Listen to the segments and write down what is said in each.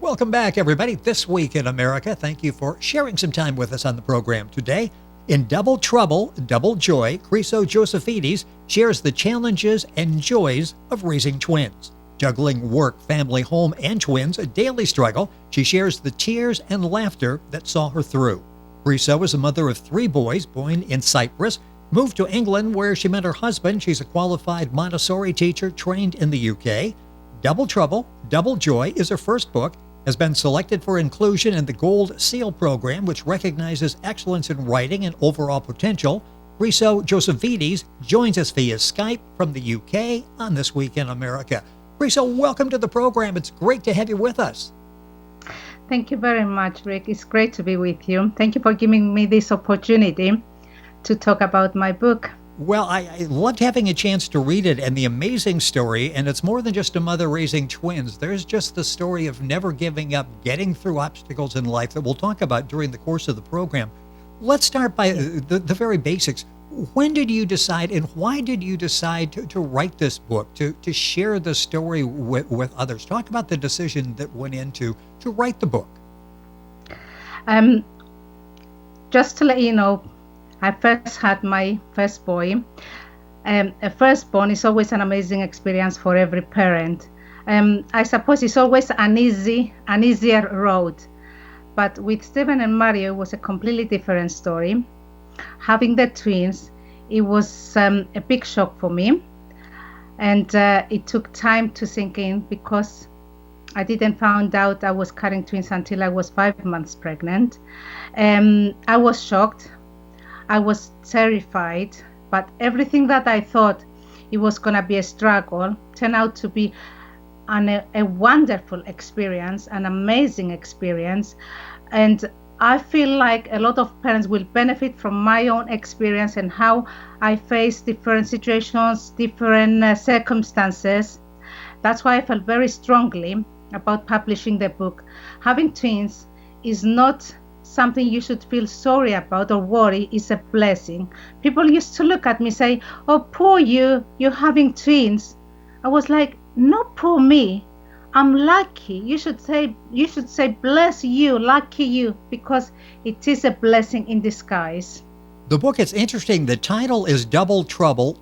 Welcome back, everybody. This Week in America. Thank you for sharing some time with us on the program today. In Double Trouble, Double Joy, Chryso Josephides shares the challenges and joys of raising twins. Juggling work, family, home, and twins, a daily struggle, she shares the tears and laughter that saw her through. Chryso is a mother of 3 boys, born in Cyprus, moved to England where she met her husband. She's a qualified Montessori teacher trained in the UK. Double Trouble, Double Joy is her first book, has been selected for inclusion in the Gold Seal program, which recognizes excellence in writing and overall potential. Chryso Josephides joins us via Skype from the UK on This Week in America. Chryso, welcome to the program. It's great to have you with us. Thank you very much, Rick. It's great to be with you. Thank you for giving me this opportunity to talk about my book. Well, I loved having a chance to read it and the amazing story, and it's more than just a mother raising twins. There's just the story of never giving up, getting through obstacles in life that we'll talk about during the course of the program. Let's start by the very basics. When did you decide and why did you decide to write this book, to share the story with others? Talk about the decision that went into to write the book. Just to let you know, I first had my first boy. A firstborn is always an amazing experience for every parent. I suppose it's always an easier road. But with Stephen and Mario, it was a completely different story. Having the twins, it was a big shock for me. And it took time to sink in because I didn't find out I was carrying twins until I was 5 months pregnant. I was shocked. I was terrified, but everything that I thought it was going to be a struggle turned out to be a wonderful experience, an amazing experience. And I feel like a lot of parents will benefit from my own experience and how I face different situations, different circumstances. That's why I felt very strongly about publishing the book. Having twins is not something you should feel sorry about or worry. Is a blessing. People used to look at me say, "Oh, poor you're having twins." I was like, "No, poor me. I'm lucky." You should say bless you, lucky you, because it is a blessing in disguise. The book, it's interesting. The title is Double Trouble, ?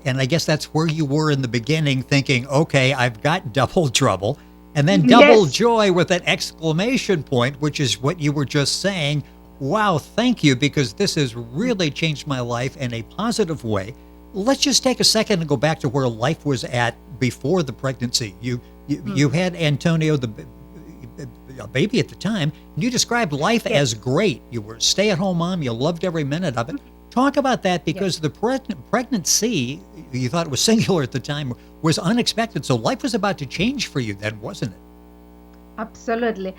And I guess that's where you were in the beginning, thinking, okay, I've got double trouble. And then double joy with an exclamation point, which is what you were just saying. Wow, thank you, because this has really changed my life in a positive way. Let's just take a second and go back to where life was at before the pregnancy. You had Antonio, a baby at the time, and you described life as great. You were a stay-at-home mom. You loved every minute of it. Talk about that, because the pregnancy, you thought it was singular at the time, was unexpected. So life was about to change for you then, wasn't it? Absolutely.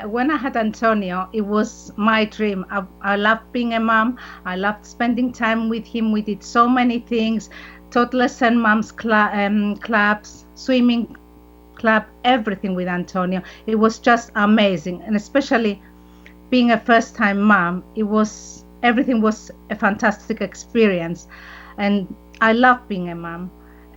When I had Antonio, it was my dream. I loved being a mom. I loved spending time with him. We did so many things, toddlers and moms clubs, swimming club, everything with Antonio. It was just amazing. And especially being a first-time mom, everything was a fantastic experience. And I love being a mom.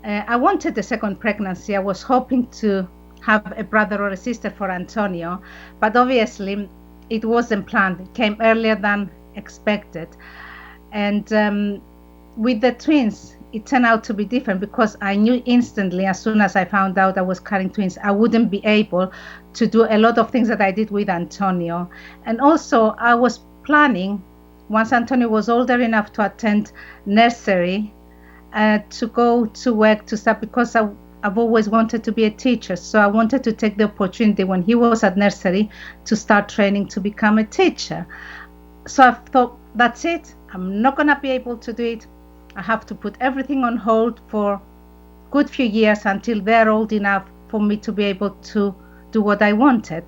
I wanted a second pregnancy. I was hoping to have a brother or a sister for Antonio, but obviously it wasn't planned. It came earlier than expected. And with the twins, it turned out to be different, because I knew instantly, as soon as I found out I was carrying twins, I wouldn't be able to do a lot of things that I did with Antonio. And also I was planning, once Antonio was older enough to attend nursery, to go to work, to start, because I've always wanted to be a teacher. So I wanted to take the opportunity when he was at nursery to start training to become a teacher. So I thought, that's it. I'm not going to be able to do it. I have to put everything on hold for a good few years until they're old enough for me to be able to do what I wanted.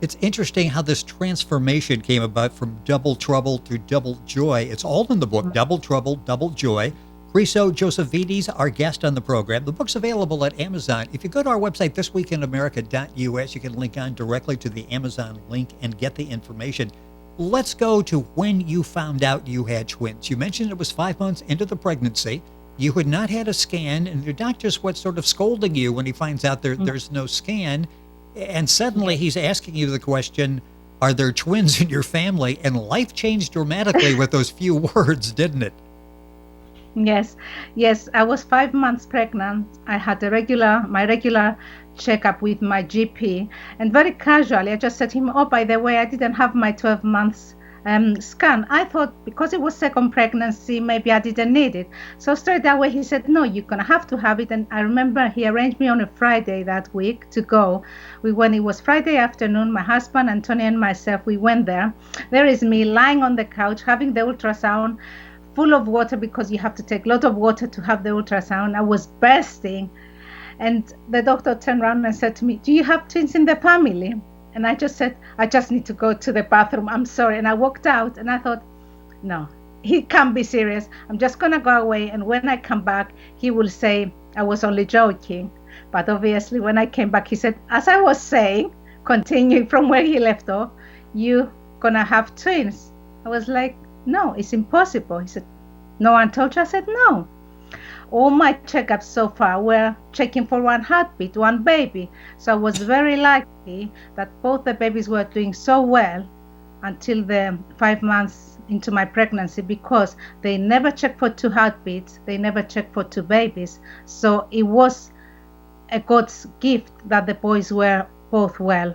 It's interesting how this transformation came about from double trouble to double joy. It's all in the book, Double Trouble, Double Joy. Chryso Josephides, our guest on the program. The book's available at Amazon. If you go to our website, thisweekinamerica.us, you can link on directly to the Amazon link and get the information. Let's go to when you found out you had twins. You mentioned it was 5 months into the pregnancy. You had not had a scan, and your doctor's sort of scolding you when he finds out there's no scan. And suddenly he's asking you the question, are there twins in your family? And life changed dramatically with those few words, didn't it? Yes, yes. I was 5 months pregnant. I had my regular checkup with my GP, and very casually, I just said to him, "Oh, by the way, I didn't have my 12 months scan. I thought because it was second pregnancy, maybe I didn't need it." So straight away, he said, "No, you're gonna have to have it." And I remember he arranged me on a Friday that week to go. It was Friday afternoon, my husband, Antonio, and myself, we went there. There is me lying on the couch having the ultrasound, full of water because you have to take a lot of water to have the ultrasound. I was bursting. And the doctor turned around and said to me, "Do you have twins in the family?" And I just said, "I just need to go to the bathroom. I'm sorry." And I walked out and I thought, no, he can't be serious. I'm just going to go away. And when I come back, he will say I was only joking. But obviously, when I came back, he said, as I was saying, continuing from where he left off, "You going to have twins." I was like, "No, it's impossible." He said, "No one told you?" I said, "No. All my checkups so far were checking for one heartbeat, one baby." So I was very lucky that both the babies were doing so well until the 5 months into my pregnancy, because they never checked for two heartbeats. They never checked for two babies. So it was a God's gift that the boys were both well.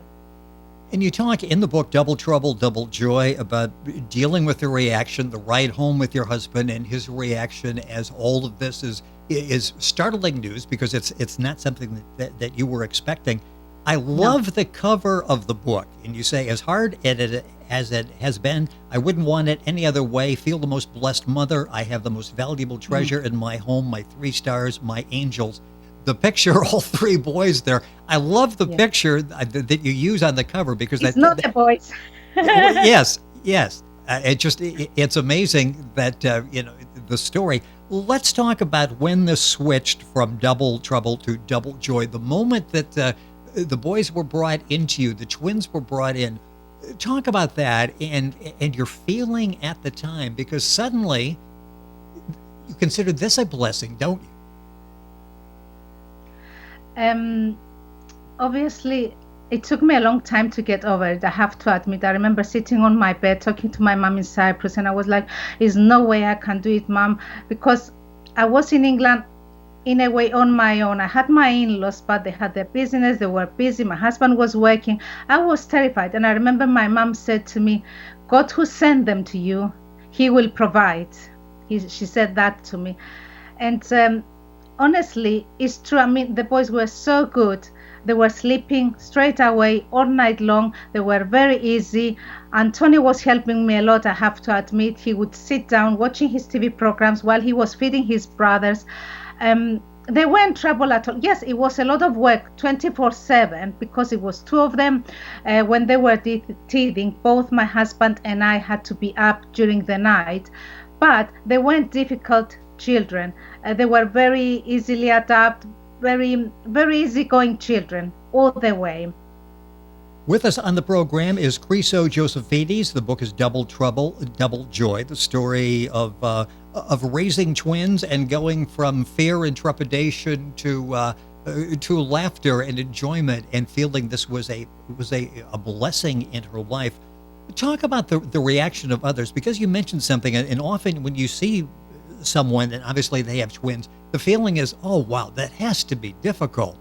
And you talk in the book, Double Trouble, Double Joy, about dealing with the reaction, the ride home with your husband and his reaction as all of this is startling news because it's not something that you were expecting. I love the cover of the book. And you say, as hard as it has been, I wouldn't want it any other way. Feel the most blessed mother. I have the most valuable treasure in my home, my 3 stars, my angels. The picture, all 3 boys there. I love the picture that you use on the cover because it's not the boys. Yes. It's amazing that the story. Let's talk about when this switched from Double Trouble to Double Joy. The moment that the boys were brought into you, the twins were brought in. Talk about that and your feeling at the time, because suddenly you consider this a blessing, don't you? Obviously, it took me a long time to get over it. I have to admit. I remember sitting on my bed talking to my mom in Cyprus, and I was like, "There's no way I can do it, Mom," because I was in England in a way on my own. I had my in-laws, but they had their business. They were busy. My husband was working. I was terrified, and I remember my mom said to me, "God who sent them to you, He will provide." She said that to me, and honestly, it's true. I mean, the boys were so good. They were sleeping straight away all night long. They were very easy. Antonio was helping me a lot, I have to admit. He would sit down watching his TV programs while he was feeding his brothers. They weren't trouble at all. Yes, it was a lot of work 24/7 because it was 2 of them. When they were teething, both my husband and I had to be up during the night. But they weren't difficult children. They were very easily adapted, very, very easygoing children all the way. With us on the program is Chryso Josephides. The book is Double Trouble, Double Joy, the story of raising twins and going from fear and trepidation to laughter and enjoyment, and feeling this was a blessing in her life. Talk about the reaction of others, because you mentioned something, and often when you see someone and obviously they have twins, the feeling is, "Oh wow, that has to be difficult."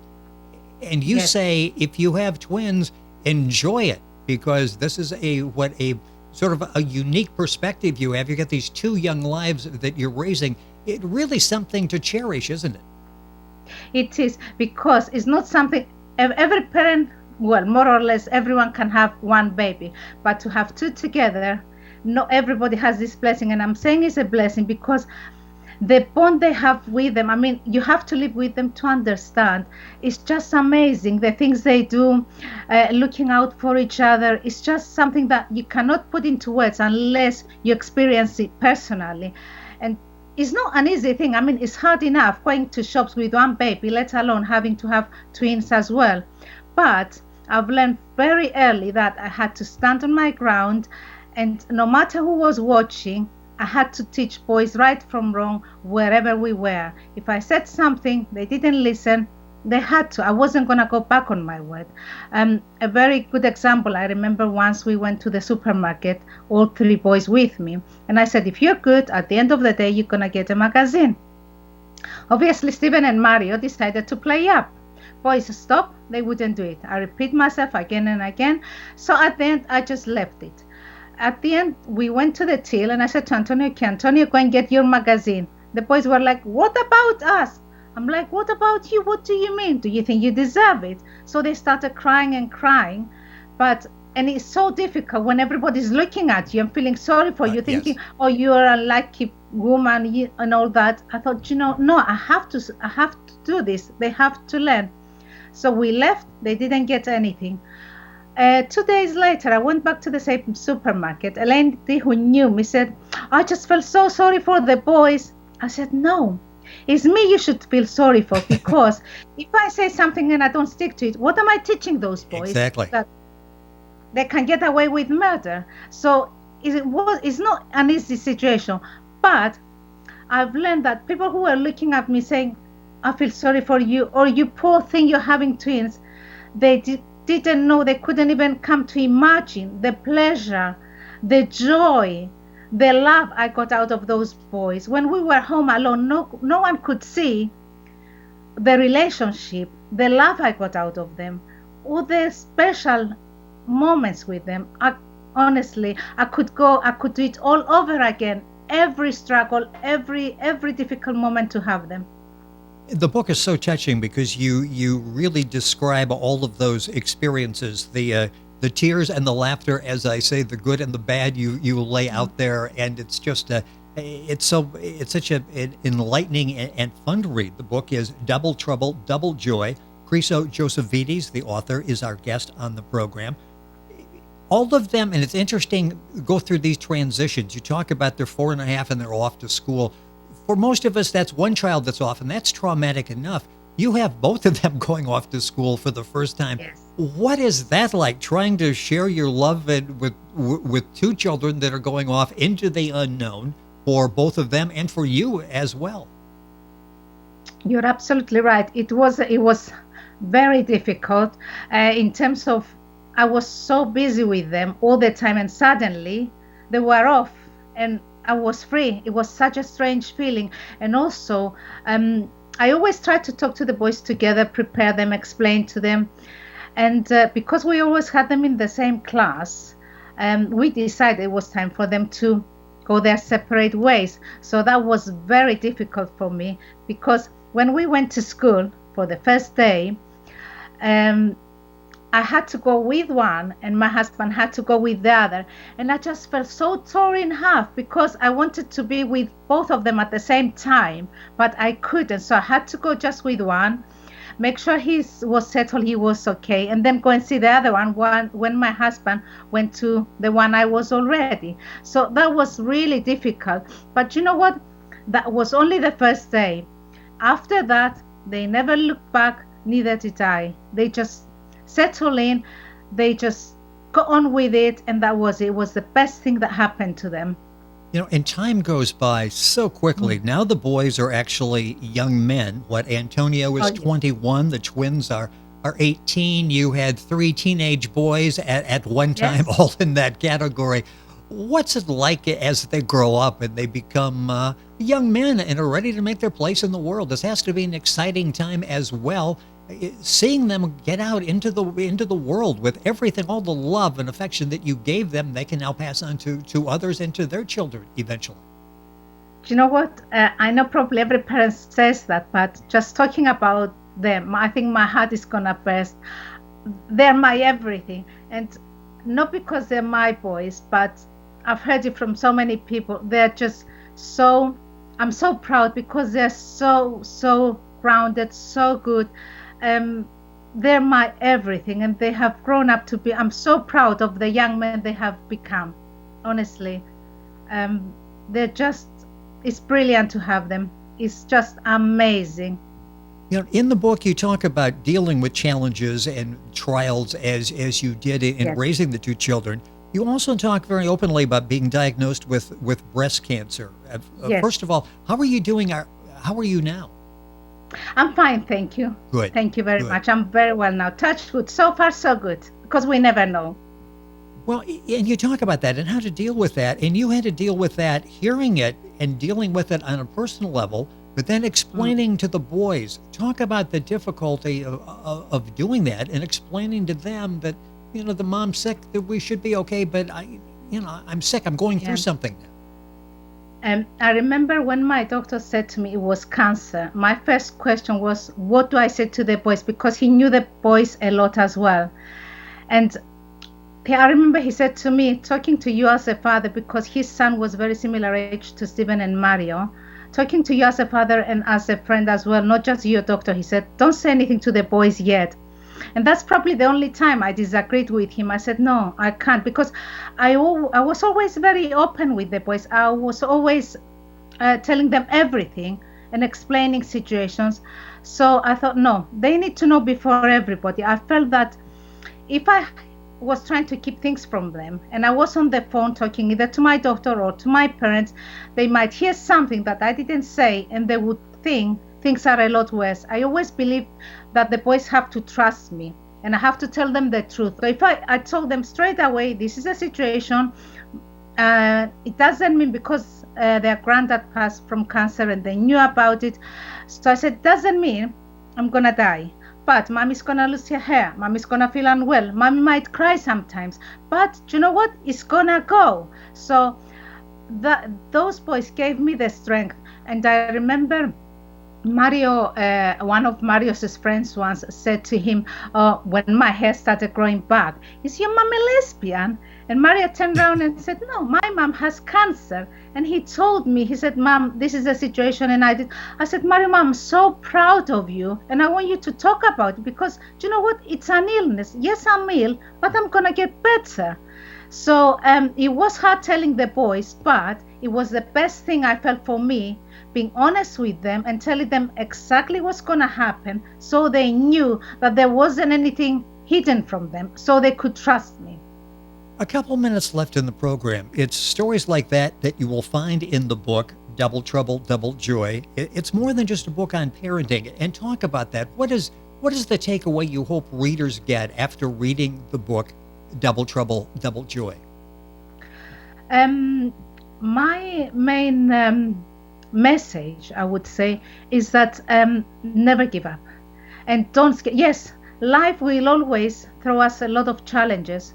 And you say, if you have twins, enjoy it, because this is a sort of a unique perspective you have. You got these 2 young lives that you're raising. It really something to cherish, isn't it? It is, because it's not something every parent, well, more or less everyone can have 1 baby, but to have 2 together, not everybody has this blessing. And I'm saying it's a blessing because the bond they have with them, I mean, you have to live with them to understand. It's just amazing, the things they do, looking out for each other. It's just something that you cannot put into words unless you experience it personally. And it's not an easy thing. I mean, it's hard enough going to shops with 1 baby, let alone having to have twins as well. But I've learned very early that I had to stand on my ground, and no matter who was watching, I had to teach boys right from wrong wherever we were. If I said something, they didn't listen, They had to. I wasn't going to go back on my word. A very good example, I remember once we went to the supermarket, all three boys with me, and I said, if you're good, at the end of the day, you're going to get a magazine. Obviously, Stephen and Mario decided to play up. Boys, stop. They wouldn't do it. I repeat myself again and again. So at the end, I just left it. At the end, we went to the till, and I said to Antonio, okay, Antonio, go and get your magazine. The boys were like, what about us? I'm like, what about you? What do you mean? Do you think you deserve it? So they started crying and crying. And it's so difficult when everybody's looking at you and feeling sorry for you, thinking, yes. oh, you're a lucky woman and all that. I thought, no, I have to do this. They have to learn. So we left. They didn't get anything. 2 days later, I went back to the same supermarket. A lady who knew me said, I just felt so sorry for the boys. I said, no. It's me you should feel sorry for, because if I say something and I don't stick to it, what am I teaching those boys? Exactly. That they can get away with murder. So it's not an easy situation. But I've learned that people who are looking at me saying, I feel sorry for you, or you poor thing, you're having twins, they didn't know, they couldn't even come to imagine the pleasure, the joy, the love I got out of those boys. When we were home alone, no one could see the relationship, the love I got out of them, all the special moments with them. Honestly, I could do it all over again. Every struggle, every difficult moment to have them. The book is so touching because you really describe all of those experiences, the tears and the laughter, as I say, the good and the bad. You lay out there, and it's just it's such an enlightening and fun to read. The book is Double Trouble, Double Joy. Chryso Josephides, the author, is our guest on the program. All of them, and it's interesting, go through these transitions. You talk about they're 4.5 and they're off to school. For most of us, that's one child that's off, and that's traumatic enough. You have both of them going off to school for the first time. Yes. What is that like, trying to share your love with two children that are going off into the unknown for both of them and for you as well? You're absolutely right. It was very difficult in terms of I was so busy with them all the time, and suddenly they were off and I was free. It was such a strange feeling. And also, I always try to talk to the boys together, prepare them, explain to them. And because we always had them in the same class, we decided it was time for them to go their separate ways. So that was very difficult for me, because when we went to school for the first day, I had to go with one and my husband had to go with the other. And I just felt so torn in half, because I wanted to be with both of them at the same time, but I couldn't. So I had to go just with one, make sure he was settled, he was okay, and then go and see the other one when my husband went to the one I was already. So that was really difficult. But you know what? That was only the first day. After that, they never looked back, neither did I. They just settle in, they just go on with it, and that was it. It was the best thing that happened to them. And time goes by so quickly. Now the boys are actually young men. What, Antonio is 21, the twins are 18. You had 3 teenage boys at one time, Yes. all in that category. What's it like as they grow up and they become young men and are ready to make their place in the world? This has to be an exciting time as well. Seeing them get out into the world with everything, all the love and affection that you gave them, they can now pass on to others and to their children eventually. Do you know what? I know probably every parent says that, but just talking about them, I think my heart is gonna burst. They're my everything, and not because they're my boys, but I've heard it from so many people. They're just so, I'm so proud because they're so grounded, so good. They're my everything, and they have grown up to be. I'm so proud of the young men they have become. Honestly, they're just. It's brilliant to have them. It's just amazing. In the book, you talk about dealing with challenges and trials as you did in Yes. raising the 2 children. You also talk very openly about being diagnosed with breast cancer. Yes. First of all, how are you doing? How are you now? I'm fine, thank you. Good. Thank you very Good. much. I'm very well now. Touch wood. So far, so good. Because we never know. Well, and you talk about that and how to deal with that. And you had to deal with that, hearing it and dealing with it on a personal level, but then Mm. explaining to the boys. Talk about the difficulty of doing that and explaining to them that, the mom's sick, that we should be okay, but I'm sick. I'm going through Yeah. something now. I remember when my doctor said to me it was cancer. My first question was, what do I say to the boys? Because he knew the boys a lot as well. And I remember he said to me, talking to you as a father, because his son was very similar age to Stephen and Mario, talking to you as a father and as a friend as well, not just your doctor. He said, don't say anything to the boys yet. And that's probably the only time I disagreed with him. I said, no, I can't, because I was always very open with the boys. I was always telling them everything and explaining situations. So I thought, no, they need to know before everybody. I felt that if I was trying to keep things from them and I was on the phone talking either to my doctor or to my parents, they might hear something that I didn't say and they would think things are a lot worse. I always believe that the boys have to trust me and I have to tell them the truth. So if I told them straight away, this is a situation, it doesn't mean because their granddad passed from cancer and they knew about it. So I said, doesn't mean I'm going to die. But mommy's going to lose her hair. Mommy's going to feel unwell. Mommy might cry sometimes. But you know what? It's going to go. So those boys gave me the strength. And I remember Mario, one of Mario's friends once said to him, when my hair started growing back, is your mom a lesbian? And Mario turned around and said, no, my mom has cancer. And he told me, he said, Mom, this is the situation. And I said, Mario, Mom, I'm so proud of you. And I want you to talk about it because, do you know what? It's an illness. Yes, I'm ill, but I'm going to get better. So it was hard telling the boys, but it was the best thing I felt for me, being honest with them and telling them exactly what's going to happen so they knew that there wasn't anything hidden from them, so they could trust me. A couple minutes left in the program. It's stories like that you will find in the book, Double Trouble, Double Joy. It's more than just a book on parenting. And talk about that. What is the takeaway you hope readers get after reading the book, Double Trouble, Double Joy? My main message, I would say, is that never give up. And yes, life will always throw us a lot of challenges.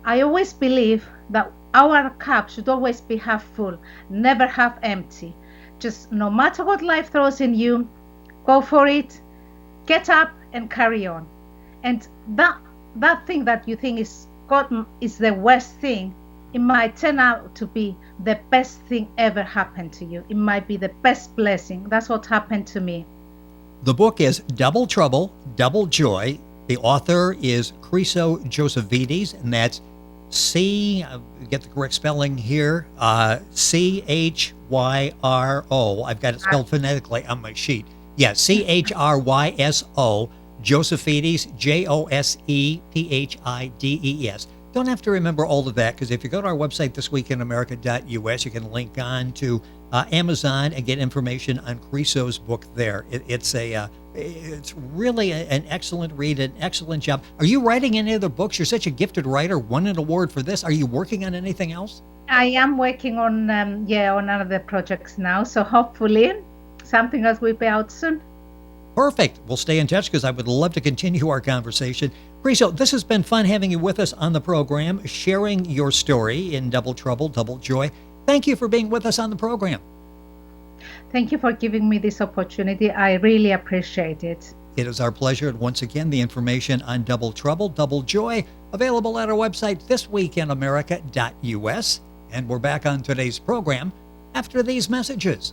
I always believe that our cup should always be half full, never half empty. Just no matter what life throws in you, go for it, get up and carry on. And that thing that you think is the worst thing, it might turn out to be the best thing ever happened to you. It might be the best blessing. That's what happened to me. The book is Double Trouble, Double Joy. The author is Chryso Josephides, and that's get the correct spelling here, Chyro. I've got it spelled phonetically on my sheet. Yeah, Chryso, Josephides, Josephides. Don't have to remember all of that, because if you go to our website, thisweekinamerica.us, you can link on to Amazon and get information on Chryso's book there. It's really an excellent read, an excellent job. Are you writing any other books? You're such a gifted writer, won an award for this. Are you working on anything else? I am working on on other projects now, so hopefully something else will be out soon. Perfect. We'll stay in touch because I would love to continue our conversation. Chryso, this has been fun having you with us on the program, sharing your story in Double Trouble, Double Joy. Thank you for being with us on the program. Thank you for giving me this opportunity. I really appreciate it. It is our pleasure. And once again, the information on Double Trouble, Double Joy, available at our website, thisweekinamerica.us. And we're back on today's program after these messages.